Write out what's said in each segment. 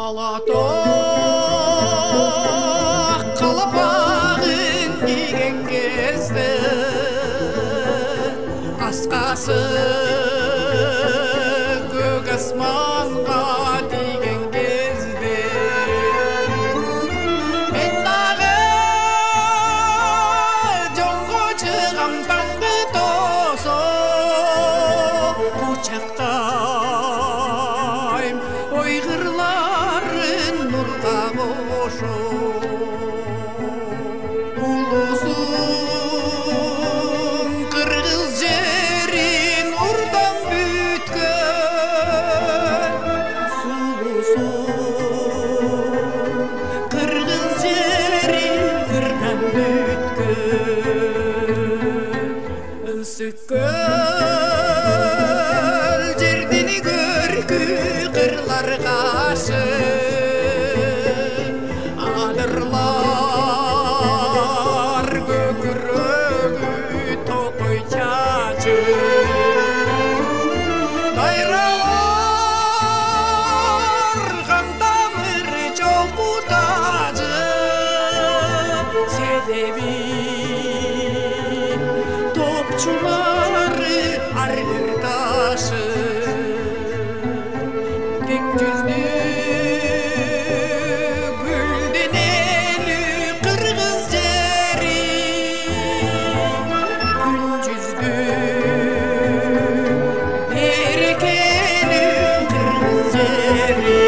Алатоқ қалпағын киген кезде асқасы көк аспанға тиген кезде мен дағы жолға шығам таңғы тосып құшақтайм ой қырларын нұрға қошып ұлысың қырғыз жерін ұрдан бүйткен сұлусың қырғыз жерін ұрдан бүйткен үсіккөл жерден көркі қырлар қашы адырлар көкірегі тоқой чачы дайралар қантамыр жоқутажы себеби топчулары аргырташы кең жүзді гүлденелі қырғыз жері күн жүзді берекелі қырғыз жері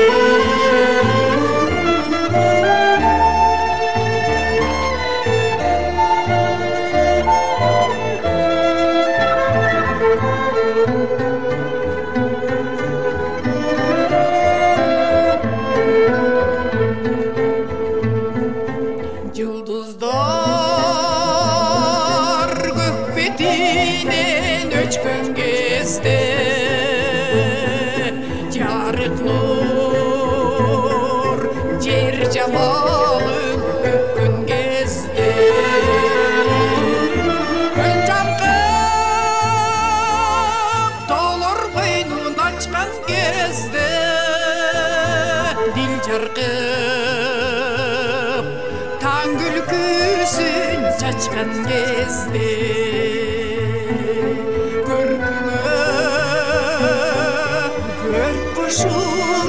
Жұлдыздар көк бетінен өчкөн кезде жарық нұр жер жамалын өпкөн кезде өн жамқып толор қойнун ачкан кезде дил жарқып таң күлкісін шашқан кезде көркіңе көрк құшып